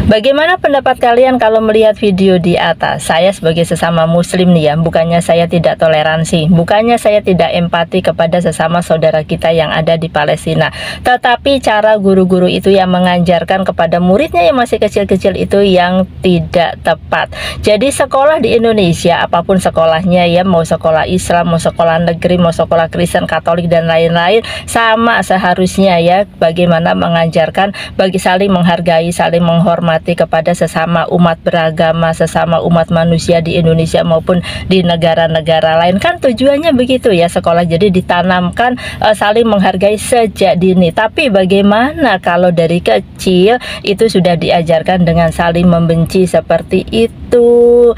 Bagaimana pendapat kalian kalau melihat video di atas? Saya sebagai sesama muslim nih ya, bukannya saya tidak toleransi, bukannya saya tidak empati kepada sesama saudara kita yang ada di Palestina, tetapi cara guru-guru itu yang mengajarkan kepada muridnya yang masih kecil-kecil itu yang tidak tepat. Jadi sekolah di Indonesia, apapun sekolahnya ya, mau sekolah Islam, mau sekolah negeri, mau sekolah Kristen, Katolik dan lain-lain, sama seharusnya ya, bagaimana mengajarkan bagi saling menghargai, saling menghormati kepada sesama umat beragama, sesama umat manusia di Indonesia maupun di negara-negara lain. Kan tujuannya begitu ya, sekolah jadi ditanamkan saling menghargai sejak dini. Tapi bagaimana kalau dari kecil itu sudah diajarkan dengan saling membenci seperti itu?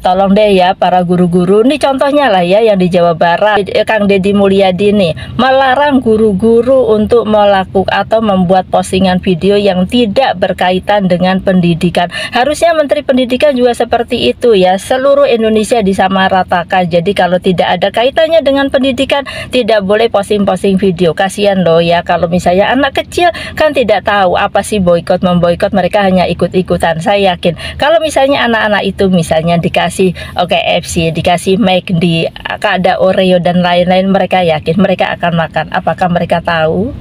Tolong deh ya para guru-guru, ini contohnya lah ya yang di Jawa Barat, Kang Deddy Mulyadi nih melarang guru-guru untuk melakukan atau membuat postingan video yang tidak berkaitan dengan pendidikan. Harusnya Menteri Pendidikan juga seperti itu ya, seluruh Indonesia disamaratakan. Jadi kalau tidak ada kaitannya dengan pendidikan, tidak boleh posting-posting video. Kasihan loh ya, kalau misalnya anak kecil kan tidak tahu apa sih boykot memboykot, mereka hanya ikut-ikutan. Saya yakin kalau misalnya anak-anak itu misalnya dikasih KFC, dikasih McD, ada Oreo dan lain-lain, mereka yakin mereka akan makan. Apakah mereka tahu?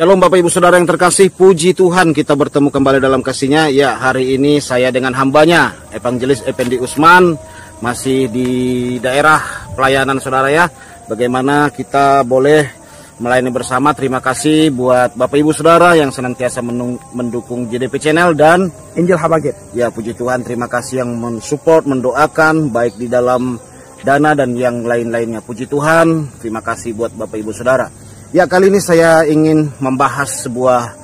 Shalom Bapak Ibu Saudara yang terkasih, puji Tuhan kita bertemu kembali dalam kasih-Nya. Ya, hari ini saya dengan hambanya, Evangelis Effendi Usman, masih di daerah pelayanan saudara ya. Bagaimana kita boleh melayani bersama. Terima kasih buat Bapak Ibu Saudara yang senantiasa mendukung JDP Channel dan Injil Habaget. Ya, puji Tuhan, terima kasih yang mensupport, mendoakan, baik di dalam dana dan yang lain-lainnya. Puji Tuhan, terima kasih buat Bapak Ibu Saudara. Ya, kali ini saya ingin membahas sebuah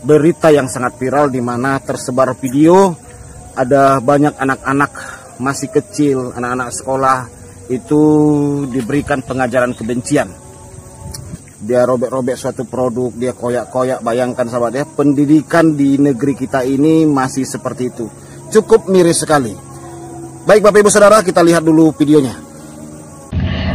berita yang sangat viral di mana tersebar video ada banyak anak-anak masih kecil, anak-anak sekolah itu diberikan pengajaran kebencian. Dia robek-robek suatu produk, dia koyak-koyak. Bayangkan sahabat ya, pendidikan di negeri kita ini masih seperti itu. Cukup miris sekali. Baik Bapak Ibu Saudara, kita lihat dulu videonya.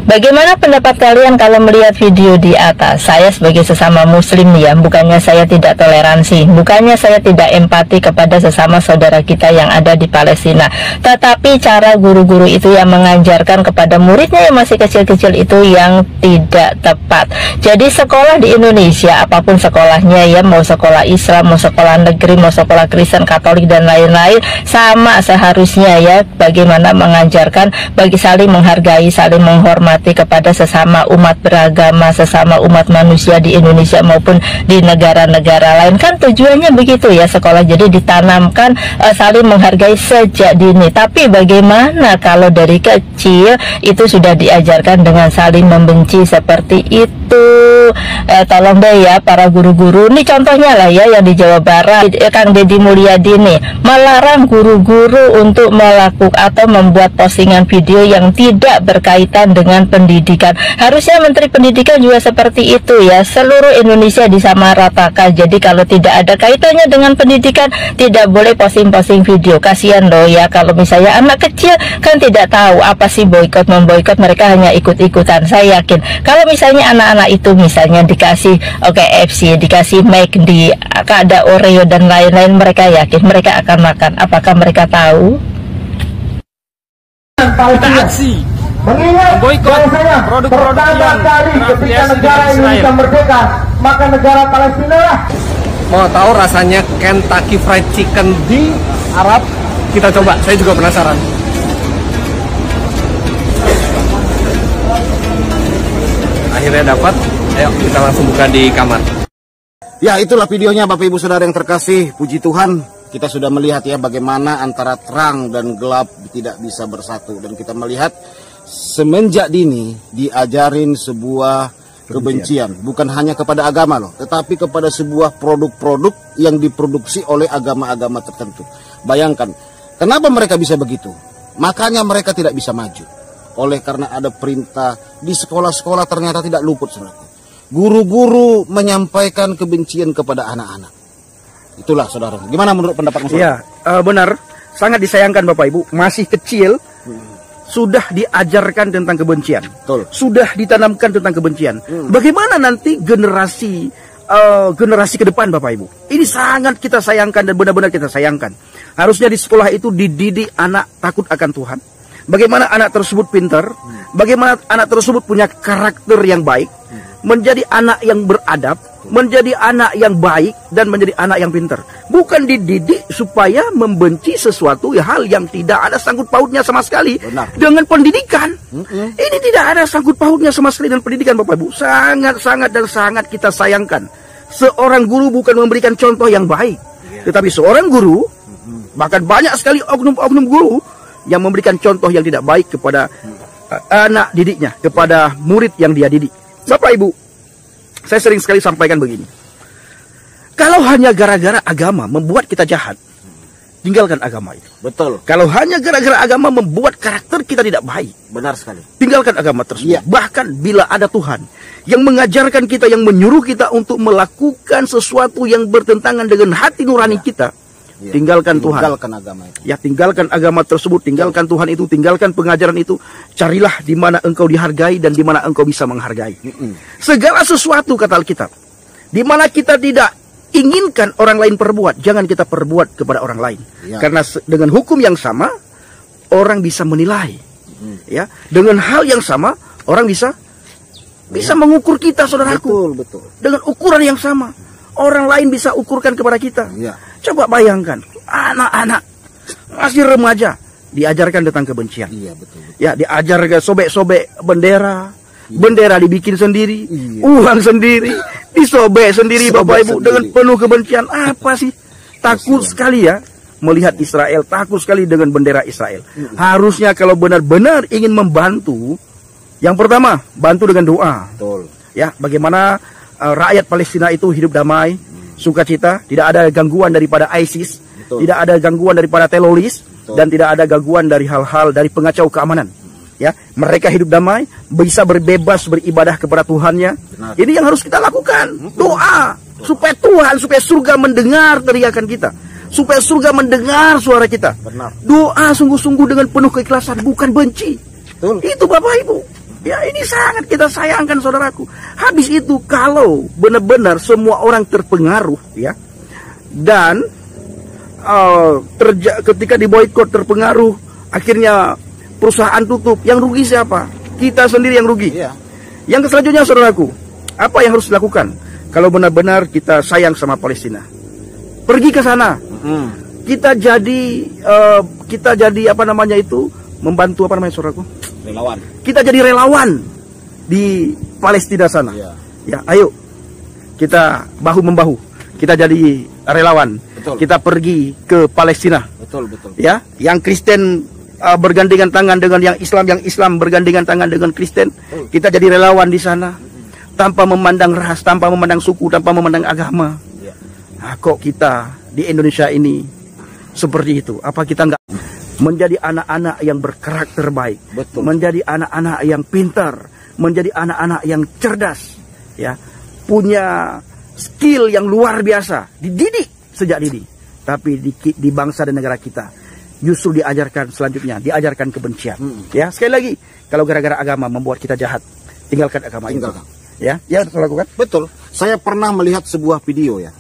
Bagaimana pendapat kalian kalau melihat video di atas? Saya sebagai sesama muslim ya, bukannya saya tidak toleransi, bukannya saya tidak empati kepada sesama saudara kita yang ada di Palestina, tetapi cara guru-guru itu yang mengajarkan kepada muridnya yang masih kecil-kecil itu yang tidak tepat. Jadi sekolah di Indonesia, apapun sekolahnya ya, mau sekolah Islam, mau sekolah negeri, mau sekolah Kristen, Katolik dan lain-lain, sama seharusnya ya, bagaimana mengajarkan bagi saling menghargai, saling menghormati kepada sesama umat beragama, sesama umat manusia di Indonesia maupun di negara-negara lain. Kan tujuannya begitu ya, sekolah jadi ditanamkan saling menghargai sejak dini. Tapi bagaimana kalau dari kecil itu sudah diajarkan dengan saling membenci seperti itu? Tolong deh ya para guru-guru, ini contohnya lah ya yang di Jawa Barat, Kang Deddy Mulyadi nih melarang guru-guru untuk melakukan atau membuat postingan video yang tidak berkaitan dengan pendidikan. Harusnya Menteri Pendidikan juga seperti itu ya, seluruh Indonesia disamaratakan. Jadi kalau tidak ada kaitannya dengan pendidikan, tidak boleh posting-posting video. Kasihan loh ya, kalau misalnya anak kecil kan tidak tahu apa sih boykot memboykot, mereka hanya ikut-ikutan. Saya yakin kalau misalnya anak-anak itu misalnya dikasih KFC, dikasih McD, ada Oreo dan lain-lain, mereka yakin mereka akan makan. Apakah mereka tahu? Kita aksi boykot produk-produk yang ketika negara Indonesia merdeka, maka negara Palestina lah. Mau tahu rasanya Kentucky Fried Chicken di Arab? Kita coba, saya juga penasaran. Akhirnya dapat, ayo kita langsung buka di kamar. Ya, itulah videonya Bapak Ibu Saudara yang terkasih. Puji Tuhan, kita sudah melihat ya bagaimana antara terang dan gelap tidak bisa bersatu. Dan kita melihat semenjak dini diajarin sebuah kebencian. Bukan hanya kepada agama loh, tetapi kepada sebuah produk-produk yang diproduksi oleh agama-agama tertentu. Bayangkan, kenapa mereka bisa begitu? Makanya mereka tidak bisa maju. Oleh karena ada perintah di sekolah-sekolah ternyata tidak luput saudara. Guru-guru menyampaikan kebencian kepada anak-anak. Itulah saudara. Gimana menurut pendapat saudara? Iya, benar. Sangat disayangkan Bapak Ibu, masih kecil sudah diajarkan tentang kebencian. Betul. Sudah ditanamkan tentang kebencian. Bagaimana nanti generasi generasi ke depan, Bapak Ibu. Ini sangat kita sayangkan dan benar-benar kita sayangkan. Harusnya di sekolah itu dididik anak takut akan Tuhan. Bagaimana anak tersebut pintar, bagaimana anak tersebut punya karakter yang baik, menjadi anak yang beradab, menjadi anak yang baik, dan menjadi anak yang pintar. Bukan dididik supaya membenci sesuatu hal yang tidak ada sangkut pautnya sama sekali dengan pendidikan. Ini tidak ada sangkut pautnya sama sekali dengan pendidikan, Bapak Ibu. Sangat-sangat dan sangat kita sayangkan. Seorang guru bukan memberikan contoh yang baik, tetapi seorang guru, bahkan banyak sekali oknum-oknum guru yang memberikan contoh yang tidak baik kepada anak didiknya, kepada murid yang dia didik. Bapak Ibu, saya sering sekali sampaikan begini. Kalau hanya gara-gara agama membuat kita jahat, tinggalkan agama itu. Betul. Kalau hanya gara-gara agama membuat karakter kita tidak baik, Benar sekali. tinggalkan agama tersebut. Iya. Bahkan bila ada Tuhan yang mengajarkan kita, yang menyuruh kita untuk melakukan sesuatu yang bertentangan dengan hati nurani kita, tinggalkan Tuhan. Tinggalkan agama itu. Ya, tinggalkan agama tersebut, tinggalkan Tuhan itu, tinggalkan pengajaran itu. Carilah di mana engkau dihargai dan di mana engkau bisa menghargai. Segala sesuatu, kata Alkitab, di mana kita tidak inginkan orang lain perbuat, jangan kita perbuat kepada orang lain. Ya. Karena dengan hukum yang sama, orang bisa menilai. Ya, dengan hal yang sama, orang bisa mengukur kita, saudaraku. Betul. Dengan ukuran yang sama, orang lain bisa ukurkan kepada kita. Iya. Coba bayangkan, anak-anak masih remaja diajarkan tentang kebencian. Iya, betul. Ya, diajarkan sobek-sobek bendera. Bendera dibikin sendiri, uang sendiri, disobek sendiri, Bapak Ibu, dengan penuh kebencian. Apa sih? Takut sekali ya melihat Israel, takut sekali dengan bendera Israel. Harusnya kalau benar-benar ingin membantu, yang pertama, bantu dengan doa. Betul. Ya, bagaimana rakyat Palestina itu hidup damai, sukacita, tidak ada gangguan daripada ISIS, tidak ada gangguan daripada teroris, dan tidak ada gangguan dari hal-hal dari pengacau keamanan. Ya, mereka hidup damai, bisa berbebas beribadah kepada Tuhannya. Benar. Ini yang harus kita lakukan. Doa supaya Tuhan, supaya surga mendengar teriakan kita, supaya surga mendengar suara kita. Benar. Doa sungguh-sungguh dengan penuh keikhlasan, bukan benci. Betul. Itu Bapak Ibu. Ya, ini sangat kita sayangkan, saudaraku. Habis itu kalau benar-benar semua orang terpengaruh, ya, dan ketika diboikot terpengaruh, akhirnya perusahaan tutup, yang rugi siapa? Kita sendiri yang rugi. Iya. Yang selanjutnya, saudaraku, apa yang harus dilakukan kalau benar-benar kita sayang sama Palestina? Pergi ke sana. Kita jadi apa namanya itu, membantu apa namanya, saudaraku? Relawan. Kita jadi relawan di Palestina sana. Iya. Ya, ayo kita bahu membahu. Kita jadi relawan. Betul. Kita pergi ke Palestina. Betul. Ya, yang Kristen bergandengan tangan dengan yang Islam bergandengan tangan dengan Kristen. Kita jadi relawan di sana, tanpa memandang ras, tanpa memandang suku, tanpa memandang agama. Nah, kok kita di Indonesia ini seperti itu? Apa kita nggak menjadi anak-anak yang berkarakter baik, menjadi anak-anak yang pintar, menjadi anak-anak yang cerdas, ya, punya skill yang luar biasa, dididik sejak dini. Tapi di bangsa dan negara kita justru diajarkan selanjutnya, diajarkan kebencian. Ya, sekali lagi, kalau gara-gara agama membuat kita jahat, tinggalkan agama itu. Ya, harus lakukan. Betul. Saya pernah melihat sebuah video ya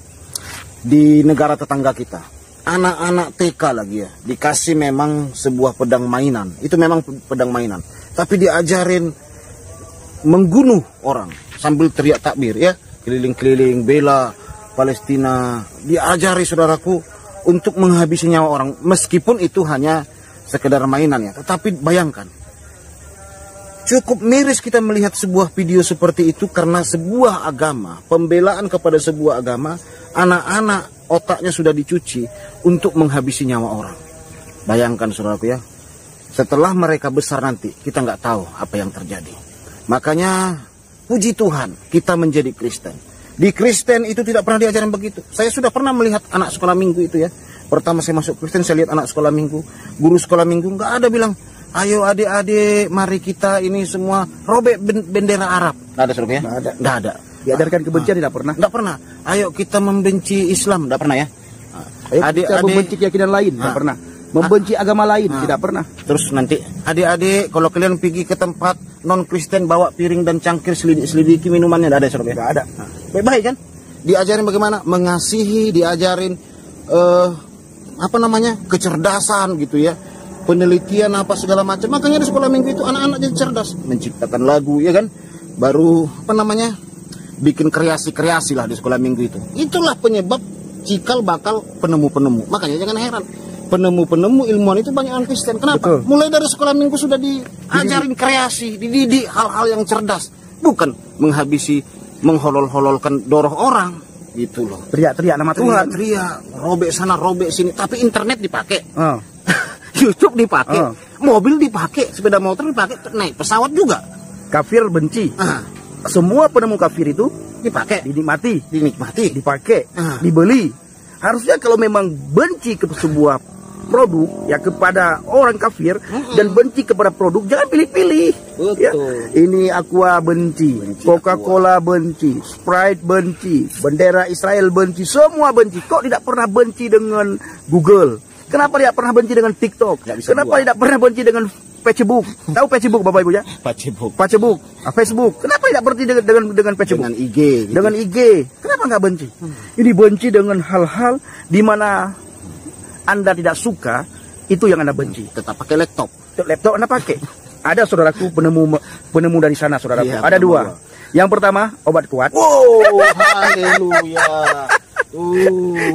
di negara tetangga kita. Anak-anak TK lagi ya, dikasih memang sebuah pedang mainan. Itu memang pedang mainan. Tapi diajarin membunuh orang sambil teriak takbir ya, keliling-keliling bela Palestina. Diajari, saudaraku, untuk menghabisi nyawa orang, meskipun itu hanya sekedar mainan ya. Tetapi bayangkan, cukup miris kita melihat sebuah video seperti itu karena sebuah agama, pembelaan kepada sebuah agama, anak-anak otaknya sudah dicuci untuk menghabisi nyawa orang. Bayangkan, saudaraku ya, setelah mereka besar nanti, kita nggak tahu apa yang terjadi. Makanya, puji Tuhan, kita menjadi Kristen. Di Kristen itu tidak pernah diajarin begitu. Saya sudah pernah melihat anak sekolah minggu itu ya. Pertama saya masuk Kristen, saya lihat anak sekolah minggu, guru sekolah minggu, nggak ada bilang, ayo adik-adik, mari kita ini semua robek bendera Arab. Nggak ada, saudara ya? Nggak ada. Diajarkan kebencian tidak pernah. Nggak pernah. Ayo kita membenci Islam, nggak pernah ya. Ayo kita membenci keyakinan lain, tidak pernah. Membenci agama lain, tidak pernah. Terus nanti, adik-adik, kalau kalian pergi ke tempat non-Kristen, bawa piring dan cangkir, selidiki minumannya, nggak ada, saudara ya? Nggak ada. Baik-baik kan? diajarin bagaimana mengasihi, diajarin kecerdasan gitu ya, penelitian apa segala macam. Makanya di sekolah minggu itu anak-anak jadi cerdas, menciptakan lagu ya kan, baru bikin kreasi-kreasi lah di sekolah minggu itu. Itulah penyebab cikal bakal penemu-penemu. Makanya jangan heran, penemu-penemu ilmuwan itu banyak orang Kristen. Kenapa? Betul. Mulai dari sekolah minggu sudah diajarin kreasi, dididik hal-hal yang cerdas, bukan mengholol-hololkan doroh orang gitu loh. Teriak-teriak nama Tuhan, teriak, robek sana, robek sini, tapi internet dipakai. YouTube dipakai, mobil dipakai, sepeda motor dipakai, naik pesawat juga. Kafir benci. Semua penemu kafir itu dipakai, dinikmati, dipakai, dibeli. Harusnya kalau memang benci ke sebuah produk ya kepada orang kafir dan benci kepada produk, jangan pilih-pilih. Ya. Ini Aqua benci, Coca-Cola benci, Sprite benci, bendera Israel benci, semua benci. Kok tidak pernah benci dengan Google? Kenapa tidak pernah benci dengan TikTok? Kenapa tidak pernah benci dengan Facebook? Tahu Facebook Bapak Ibu ya? Facebook, Facebook. Kenapa tidak berhenti dengan Facebook? Dengan IG. Gitu. Dengan IG. Kenapa nggak benci? Ini benci dengan hal-hal di mana Anda tidak suka, itu yang Anda benci. Tetap pakai laptop. Laptop Anda pakai. Ada saudaraku penemu dari sana saudaraku. Iya, ada dua. Yang pertama obat kuat. Oh, haleluya.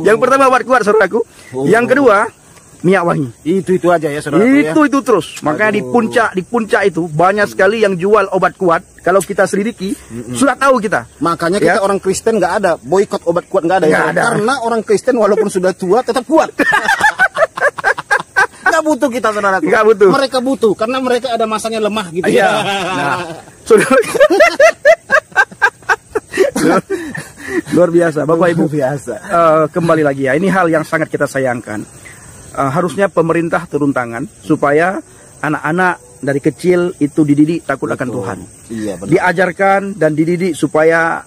Yang pertama obat kuat saudaraku. Yang kedua minyak wangi. Itu aja ya saudara. Itu terus. Makanya di puncak itu banyak sekali yang jual obat kuat. Kalau kita selidiki, sudah tahu kita. Makanya kita orang Kristen nggak ada boikot obat kuat, nggak ada. Karena orang Kristen walaupun sudah tua tetap kuat. Nggak butuh kita saudara. Nggak butuh. Mereka butuh karena mereka ada masanya lemah gitu. Iya. Nah, saudara. Luar biasa, Bapak Ibu. Biasa. Kembali lagi ya, ini hal yang sangat kita sayangkan. Harusnya pemerintah turun tangan supaya anak-anak dari kecil itu dididik takut akan Tuhan. Iya, benar. Diajarkan dan dididik supaya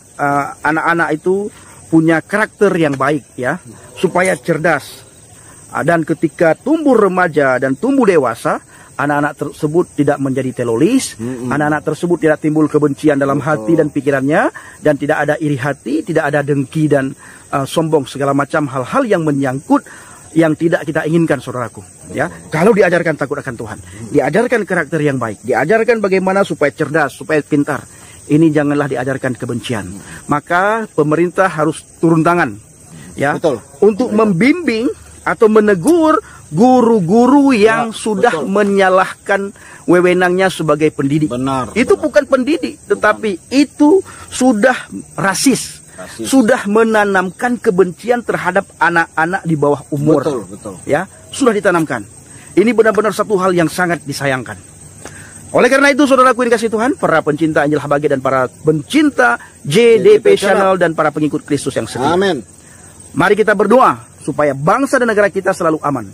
anak-anak itu punya karakter yang baik ya, supaya cerdas. Dan ketika tumbuh remaja dan tumbuh dewasa, anak-anak tersebut tidak menjadi teroris, anak-anak tersebut tidak timbul kebencian dalam hati dan pikirannya, dan tidak ada iri hati, tidak ada dengki dan sombong, segala macam hal-hal yang menyangkut yang tidak kita inginkan saudaraku ya. Kalau diajarkan takut akan Tuhan, diajarkan karakter yang baik, diajarkan bagaimana supaya cerdas, supaya pintar, ini janganlah diajarkan kebencian. Maka pemerintah harus turun tangan ya. Betul. Untuk membimbing atau menegur guru-guru yang sudah menyalahkan wewenangnya sebagai pendidik. Benar. Itu bukan pendidik, tetapi itu sudah rasis. Sudah menanamkan kebencian terhadap anak-anak di bawah umur. Betul. Ya, sudah ditanamkan. Ini benar-benar satu hal yang sangat disayangkan. Oleh karena itu, saudaraku yang kasih Tuhan, para pencinta Injil Habaget dan para pencinta JDP Channel dan para pengikut Kristus yang setia. Amin. Mari kita berdoa supaya bangsa dan negara kita selalu aman,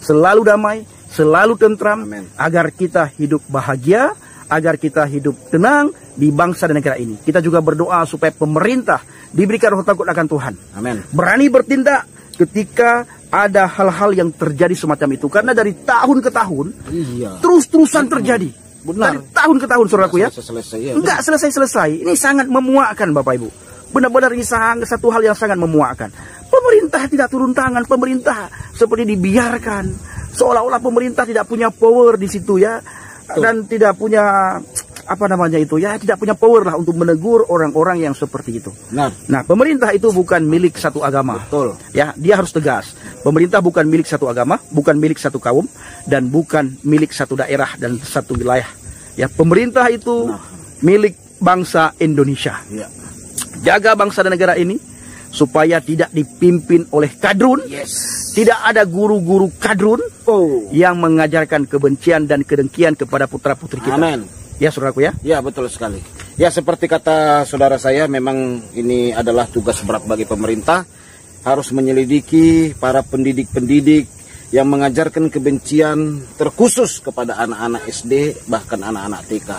selalu damai, selalu tentram, agar kita hidup bahagia, agar kita hidup tenang di bangsa dan negara ini. Kita juga berdoa supaya pemerintah diberikan roh takut akan Tuhan. Amin. Berani bertindak ketika ada hal-hal yang terjadi semacam itu. Karena dari tahun ke tahun, terus-terusan terjadi. Benar. Dari tahun ke tahun, saudaraku ya. Enggak selesai-selesai. Ini sangat memuakkan, Bapak Ibu. Benar-benar ini satu hal yang sangat memuakkan. Pemerintah tidak turun tangan, pemerintah seperti dibiarkan. Seolah-olah pemerintah tidak punya power di situ ya. Dan tidak punya tidak punya power lah untuk menegur orang-orang yang seperti itu. Nah, pemerintah itu bukan milik satu agama. Betul. Ya, dia harus tegas. Pemerintah bukan milik satu agama, bukan milik satu kaum, dan bukan milik satu daerah dan satu wilayah. Ya, pemerintah itu milik bangsa Indonesia. Ya. Jaga bangsa dan negara ini supaya tidak dipimpin oleh kadrun. Tidak ada guru-guru kadrun yang mengajarkan kebencian dan kedengkian kepada putra-putri kita. Amin. Ya, saudaraku ya? Ya, betul sekali. Ya, seperti kata saudara saya, memang ini adalah tugas berat bagi pemerintah. Harus menyelidiki para pendidik-pendidik yang mengajarkan kebencian terkhusus kepada anak-anak SD, bahkan anak-anak TK.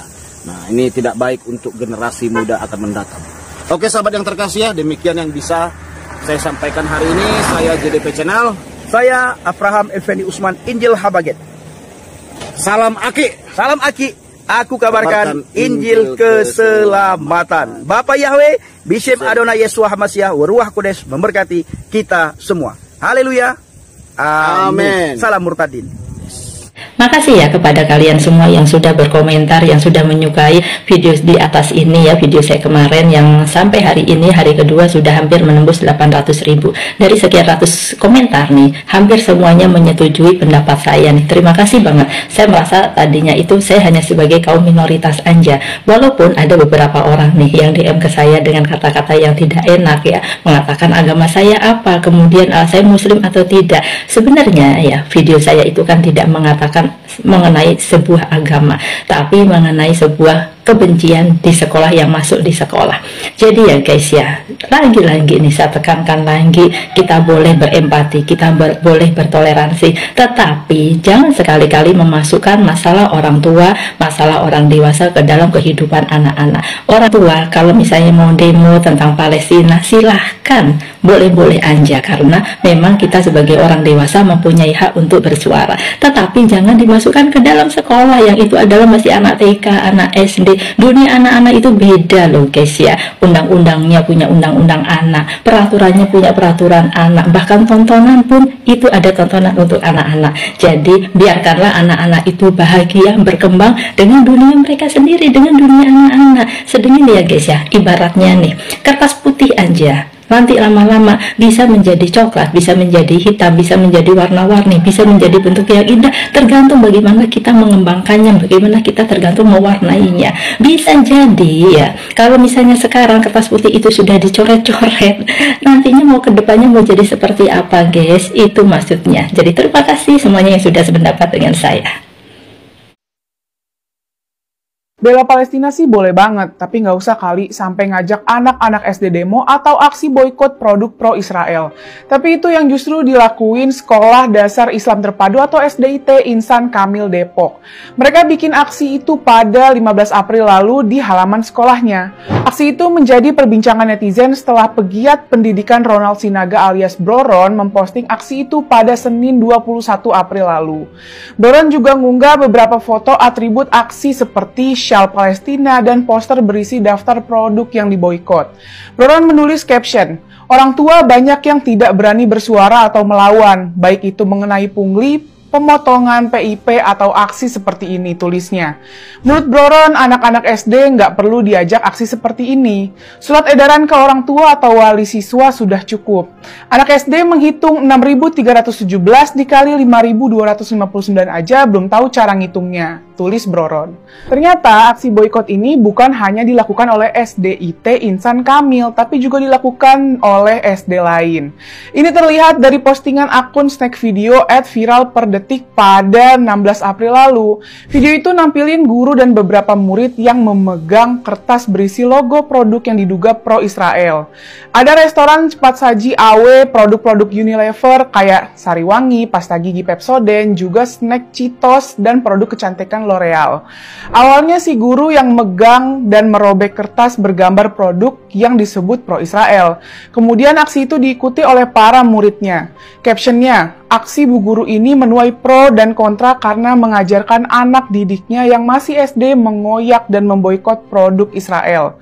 Nah, ini tidak baik untuk generasi muda akan mendatang. Oke, sahabat yang terkasih ya, demikian yang bisa saya sampaikan hari ini. Saya JDP Channel. Saya Abraham Effendi Usman, Injil Habaget. Salam Aki. Salam Aki. Aku kabarkan Injil keselamatan. Bapak Yahweh, Bishop Adonai Yeshua HaMashiach, Ruach Kudus memberkati kita semua. Haleluya. Amin. Salam murtadin. Makasih ya kepada kalian semua yang sudah berkomentar, yang sudah menyukai video di atas ini ya, video saya kemarin yang sampai hari ini, hari kedua sudah hampir menembus 800.000. Dari sekian ratus komentar nih, hampir semuanya menyetujui pendapat saya nih. Terima kasih banget. Saya merasa tadinya itu saya hanya sebagai kaum minoritas aja. Walaupun ada beberapa orang nih yang DM ke saya dengan kata-kata yang tidak enak ya, mengatakan agama saya apa, kemudian saya muslim atau tidak. Sebenarnya ya, video saya itu kan tidak mengatakan mengenai sebuah agama, tapi mengenai sebuah kebencian di sekolah yang masuk di sekolah. Jadi ya guys ya, lagi-lagi nih saya tekankan lagi, kita boleh berempati, kita boleh bertoleransi, tetapi jangan sekali-kali memasukkan masalah orang tua, masalah orang dewasa ke dalam kehidupan anak-anak. Orang tua kalau misalnya mau demo tentang Palestina, silahkan, boleh-boleh aja, karena memang kita sebagai orang dewasa mempunyai hak untuk bersuara, tetapi jangan dimasukkan ke dalam sekolah yang itu adalah masih anak TK, anak SD. Dunia anak-anak itu beda loh guys ya. Undang-undangnya punya undang-undang anak, peraturannya punya peraturan anak, bahkan tontonan pun itu ada tontonan untuk anak-anak. Jadi biarkanlah anak-anak itu bahagia berkembang dengan dunia mereka sendiri, dengan dunia anak-anak. Sedingin ya guys ya, ibaratnya nih kertas putih aja, nanti lama-lama bisa menjadi coklat, bisa menjadi hitam, bisa menjadi warna-warni, bisa menjadi bentuk yang indah, tergantung bagaimana kita mengembangkannya, bagaimana kita tergantung mewarnainya. Bisa jadi ya, kalau misalnya sekarang kertas putih itu sudah dicoret-coret, nantinya mau ke depannya mau jadi seperti apa guys, itu maksudnya. Jadi terima kasih semuanya yang sudah sependapat dengan saya. Bela Palestina sih boleh banget, tapi nggak usah kali sampai ngajak anak-anak SD demo atau aksi boykot produk pro-Israel. Tapi itu yang justru dilakuin Sekolah Dasar Islam Terpadu atau SDIT Insan Kamil Depok. Mereka bikin aksi itu pada 15 April lalu di halaman sekolahnya. Aksi itu menjadi perbincangan netizen setelah pegiat pendidikan Ronald Sinaga alias Broron memposting aksi itu pada Senin 21 April lalu. Broron juga ngunggah beberapa foto atribut aksi seperti syal Palestina dan poster berisi daftar produk yang diboikot. Broron menulis caption, "Orang tua banyak yang tidak berani bersuara atau melawan, baik itu mengenai pungli, pemotongan PIP atau aksi seperti ini," tulisnya. Menurut Broron, anak-anak SD nggak perlu diajak aksi seperti ini. Surat edaran ke orang tua atau wali siswa sudah cukup. Anak SD menghitung 6.317 dikali 5.259 aja belum tahu cara ngitungnya, tulis Broron. Ternyata aksi boykot ini bukan hanya dilakukan oleh SDIT Insan Kamil, tapi juga dilakukan oleh SD lain. Ini terlihat dari postingan akun snack video @viralperdetik pada 16 April lalu. Video itu nampilin guru dan beberapa murid yang memegang kertas berisi logo produk yang diduga pro-Israel. Ada restoran cepat saji AW, produk-produk Unilever kayak Sariwangi, pasta gigi Pepsodent, juga snack Cheetos, dan produk kecantikan L'Oreal. Awalnya si guru yang megang dan merobek kertas bergambar produk yang disebut pro-Israel. Kemudian aksi itu diikuti oleh para muridnya. Captionnya, aksi bu guru ini menuai pro dan kontra karena mengajarkan anak didiknya yang masih SD mengoyak dan memboikot produk Israel.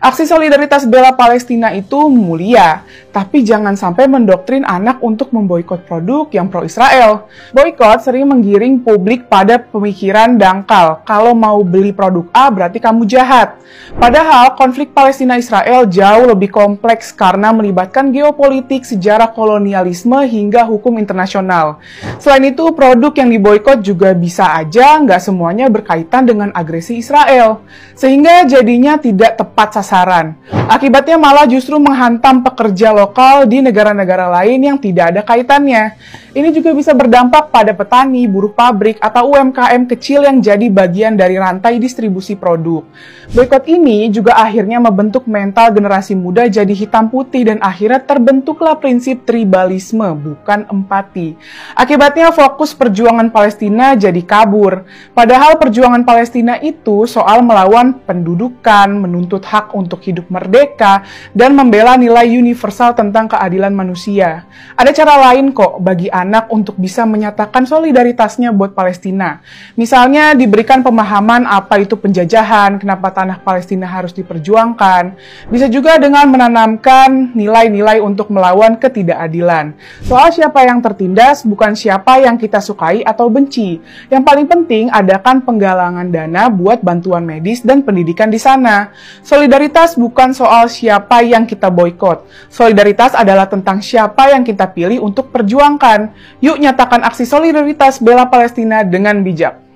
Aksi solidaritas bela Palestina itu mulia, tapi jangan sampai mendoktrin anak untuk memboikot produk yang pro-Israel. Boikot sering menggiring publik pada pemikiran dangkal, kalau mau beli produk A berarti kamu jahat. Padahal konflik Palestina-Israel jauh lebih kompleks karena melibatkan geopolitik, sejarah kolonialisme, hingga hukum internasional. Selain itu, produk yang diboikot juga bisa aja nggak semuanya berkaitan dengan agresi Israel, sehingga jadinya tidak tepat sasaran. Akibatnya malah justru menghantam pekerja lokal di negara-negara lain yang tidak ada kaitannya. Ini juga bisa berdampak pada petani, buruh pabrik, atau UMKM kecil yang jadi bagian dari rantai distribusi produk. Boikot ini juga akhirnya membentuk mental generasi muda jadi hitam putih dan akhirnya terbentuklah prinsip tribalisme, bukan empati. Akibatnya fokus perjuangan Palestina jadi kabur. Padahal perjuangan Palestina itu soal melawan pendudukan, menuntut hak untuk hidup merdeka dan membela nilai universal tentang keadilan manusia. Ada cara lain kok bagi anak untuk bisa menyatakan solidaritasnya buat Palestina. Misalnya diberikan pemahaman apa itu penjajahan, kenapa tanah Palestina harus diperjuangkan. Bisa juga dengan menanamkan nilai-nilai untuk melawan ketidakadilan. Soal siapa yang tertindas, bukan siapa yang kita sukai atau benci. Yang paling penting adakan penggalangan dana buat bantuan medis dan pendidikan di sana. Solidaritas bukan soal siapa yang kita boikot. Solidaritas adalah tentang siapa yang kita pilih untuk perjuangkan. Yuk nyatakan aksi solidaritas bela Palestina dengan bijak.